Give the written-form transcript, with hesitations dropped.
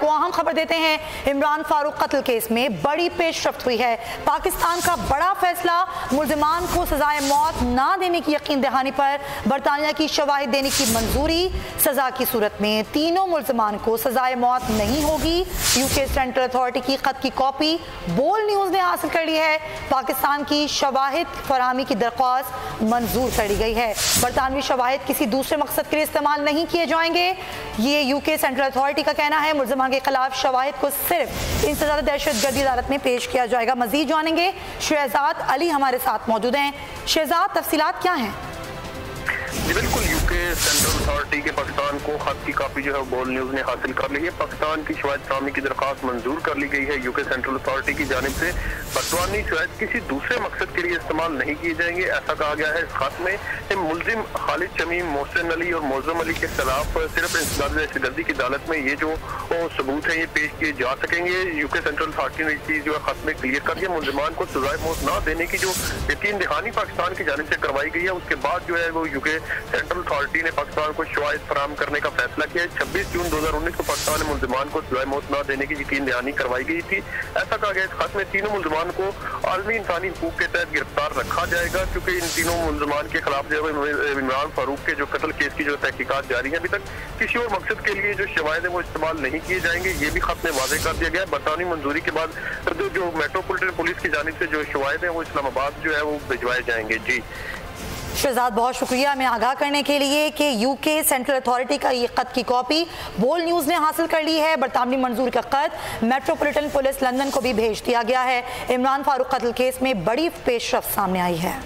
کو اہم خبر دیتے ہیں۔ عمران فاروق قتل کیس میں بڑی پیش رفت ہوئی ہے۔ پاکستان کا بڑا فیصلہ، ملزمان کو سزائے موت نہ دینے کی یقین دہانی پر برطانیہ کی شواہد دینے کی منظوری۔ سزا کی صورت میں تینوں ملزمان کو سزائے موت نہیں ہوگی۔ یو کے سینٹرل اتھارٹی کی خط کی کاپی بول نیوز نے حاصل کر لی ہے۔ پاکستان کی شواہد فراہمی کی درخواست منظور کر لی گئی ہے۔ برطانوی شواہد کسی دوسرے مقصد کے لیے استعمال نہیں کیے جائیں گے، یہ یو کے سینٹرل اتھارٹی کا کہنا ہے۔ ملزمان کے خلاف شواہد کو صرف انسداد دہشت گردی عدالت میں پیش کیا جائے گا۔ مزید جانیں گے، شہزاد علی ہمارے ساتھ موجود ہیں۔ شہزاد، تفصیلات کیا ہیں؟ جی بالکل، یو کے سینٹرل اتھارٹی کے پاکستان کو خط کی کاپی جو ہے بول نیوز نے حاصل کر لی ہے۔ پاکستان کی شواہد فراہمی کی درخواست منظور کر لی گئی ہے۔ یو کے سینٹرل اتھارٹی کی جانب سے برطانوی شواہد کسی دوسرے مقصد کے لیے استعمال نہیں کیے جائیں گے، ایسا کہا گیا ہے اس خط میں۔ ملزم خالد شمیم، محسن علی اور معظم علی کے خلاف صرف انسداد دہشت گردی کی عدالت میں یہ جو ثبوت ہیں یہ پیش کیے جا سکیں گے۔ یو کے سینٹرل اتھارٹی نے اس چیز جو ہے خط میں کلیئر کر دیا۔ ملزمان کو سزائے موت نہ دینے کی جو یقین دہانی پاکستان کی جانب سے کروائی گئی ہے، اس کے بعد جو ہے وہ یو کے سینٹرل اتھارٹی نے پاکستان کو شواہد فراہم کرنے کا فیصلہ کیا ہے۔ 26 جون 2019 کو پاکستان نے ملزمان کو سزائے موت نہ دینے کی یقین دہانی کروائی گئی تھی۔ ایسا کہا گیا اس خط میں تینوں ملزمان کو عالمی انسانی حقوق کے تحت گرفتار رکھا جائے گا، کیونکہ ان تینوں ملزمان کے خلاف جو ہے عمران فاروق کے جو قتل کیس کی جو تحقیقات جاری ہیں، ابھی تک کسی اور مقصد کے لیے جو شواہد ہیں وہ استعمال نہیں کیے جائیں گے، یہ بھی خط میں واضح کر دیا گیا ہے۔ برطانوی منظوری کے بعد جو میٹروپولیٹن پولیس کی جانب سے جو شواہد ہیں وہ اسلام آباد جو ہے وہ بھجوائے جائیں گے۔ جی شہزاد، بہت شکریہ ہمیں آگاہ کرنے کے لیے کہ یو کے سینٹرل اتھارٹی کا یہ خط کی کاپی بول نیوز نے حاصل کر لی ہے۔ برطانوی منظور کا خط میٹروپولیٹن پولیس لندن کو بھی بھیج دیا گیا ہے۔ عمران فاروق قتل کیس میں بڑی پیش رفت سامنے آئی ہے۔